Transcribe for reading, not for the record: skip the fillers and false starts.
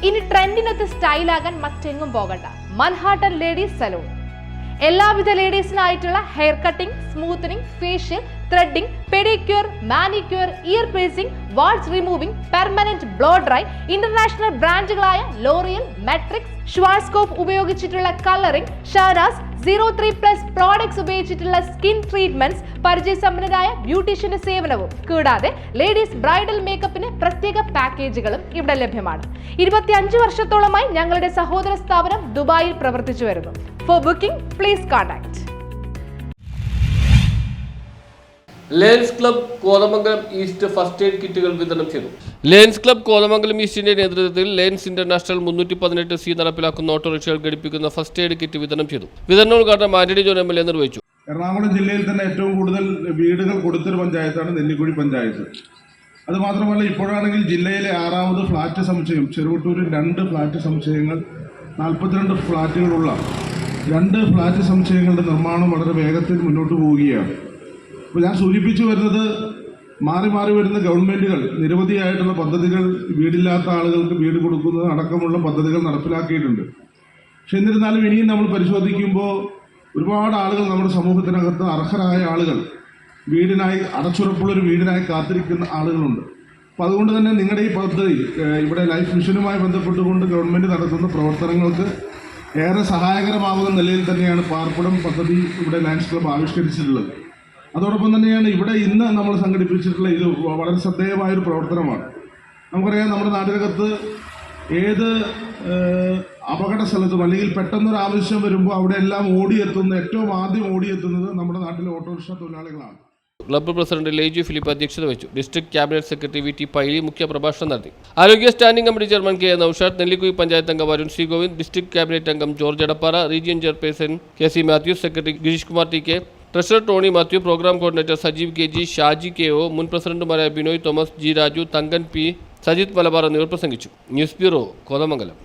ഇനി ട്രെൻഡിനൊത്ത് സ്റ്റൈലാകാൻ മറ്റെങ്ങും പോകണ്ട. Manhattan ladies salon. എല്ലാവിധ ലേഡീസിനായിട്ടുള്ള hair cutting, smoothening, facial, threading, pedicure, manicure, ear piercing, warts removing, permanent blow dry, international ബ്രാൻഡുകളായ ലോറിയൽ, മെട്രിക്സ്, ഷ്വാർസ്കോപ്പ് ഉപയോഗിച്ചിട്ടുള്ള കളറിംഗ്, ഷാനാസ് 03+ പ്രോഡക്ട്സ് ഉപയോഗിച്ചിട്ടുള്ള സ്കിൻ ട്രീറ്റ്മെന്റ്സ്, പരിചയസമ്പന്നരായ ബ്യൂട്ടീഷ്യന്റെ സേവനവും കൂടാതെ ലേഡീസ് ബ്രൈഡൽ മേക്കപ്പിന് പ്രത്യേക പാക്കേജുകളും ഇവിടെ ലഭ്യമാണ്. 25 വർഷത്തോളമായി ഞങ്ങളുടെ സഹോദര സ്ഥാപനം ദുബായിൽ പ്രവർത്തിച്ചു വരുന്നു. Four booking please contact. Lions club Kothamangalam east first aid കിറ്റുകൾ വിതരണം ചെയ്തു. ലയൺസ് ക്ലബ് കോതമംഗലം ഈസ്റ്റിന്റെ നേതൃത്വത്തിൽ ലയൺസ് ഇന്റർനാഷണൽ 318C നടപ്പിലാക്കുന്ന ഓട്ടോറിക്ഷകൾ ഘടിപ്പിക്കുന്ന ഫസ്റ്റ് എയ്ഡ് കിറ്റ് വിതരണം ചെയ്തു. വിതരണോദ്ഘാടനം ആന്റണി ജോൺ MLA നിർവഹിച്ചു. എറണാകുളം ജില്ലയിൽ തന്നെ ഏറ്റവും കൂടുതൽ വീടുകൾ കൊടുത്തൊരു പഞ്ചായത്താണ് നെല്ലിക്കുഴി പഞ്ചായത്ത്. അതുമാത്രമല്ല, ഇപ്പോഴാണെങ്കിൽ ജില്ലയിലെ 6ാമത് ഫ്ളാറ്റ് സമുച്ചയം, ചെറുവട്ടൂരിൽ 2 ഫ്ളാറ്റ് സമുച്ചയങ്ങൾ, 42 ഫ്ളാറ്റുകളുള്ള 2 ഫ്ളാറ്റ് സമുച്ചയങ്ങളുടെ നിർമ്മാണം വളരെ വേഗത്തിൽ മുന്നോട്ട് പോവുകയാണ്. അപ്പോൾ ഞാൻ സൂചിപ്പിച്ചു വരുന്നത്, മാറി മാറി വരുന്ന ഗവൺമെൻറ്റുകൾ നിരവധിയായിട്ടുള്ള പദ്ധതികൾ വീടില്ലാത്ത ആളുകൾക്ക് വീട് കൊടുക്കുന്നത് അടക്കമുള്ള പദ്ധതികൾ നടപ്പിലാക്കിയിട്ടുണ്ട്. പക്ഷെ എന്നിരുന്നാലും ഇനിയും നമ്മൾ പരിശോധിക്കുമ്പോൾ ഒരുപാട് ആളുകൾ നമ്മുടെ സമൂഹത്തിനകത്ത് അർഹരായ ആളുകൾ വീടിനായി, അടച്ചുറപ്പുള്ളൊരു വീടിനായി കാത്തിരിക്കുന്ന ആളുകളുണ്ട്. അപ്പോൾ അതുകൊണ്ട് തന്നെ നിങ്ങളുടെ ഈ പദ്ധതി ഇവിടെ ലൈഫ് മിഷനുമായി ബന്ധപ്പെട്ടുകൊണ്ട് ഗവൺമെൻറ് നടത്തുന്ന പ്രവർത്തനങ്ങൾക്ക് ഏറെ സഹായകരമാകുന്ന നിലയിൽ തന്നെയാണ് പാർപ്പിടം പദ്ധതി ഇവിടെ ലയൺസ് ക്ലബ് ആവിഷ്കരിച്ചിട്ടുള്ളത്. അതോടൊപ്പം തന്നെയാണ് ഇവിടെ ഇന്ന് നമ്മൾ സംഘടിപ്പിച്ചിട്ടുള്ള ഇത് വളരെ ശ്രദ്ധേയമായൊരു പ്രവർത്തനമാണ്. നമുക്കറിയാം, നമ്മുടെ നാട്ടിനകത്ത് ഏത് അപകട സ്ഥലത്തും അല്ലെങ്കിൽ പെട്ടെന്നൊരു ആവശ്യം വരുമ്പോൾ അവിടെ എല്ലാം ഏറ്റവും ആദ്യം ഓടിയെത്തുന്നത് നമ്മുടെ നാട്ടിലെ ഓട്ടോറിക്ഷ തൊഴിലാളികളാണ്. ക്ലബ്ബ് പ്രസിഡന്റ് ലേജി ഫിലിപ്പ് അധ്യക്ഷത വഹിച്ചു. District cabinet secretary VT Paily മുഖ്യപ്രഭാഷണം നടത്തി. ആരോഗ്യ standing committee chairman KA Noushad, Nellikuzhi panchayat അംഗം Varun C. Govind, district cabinet അംഗം George Edappara, region chairperson KC Mathews, secretary Girish Kumar TK, treasurer Tony Mathew, program coordinator Sajeev KG, Shaji KO, മുൻ പ്രസിഡന്റുമാരായ ബിനോയ് തോമസ്, G. രാജു, തങ്കൻ P, സജിത് മലബാർ എന്നിവർ പ്രസംഗിച്ചു. News bureau, Kothamangalam.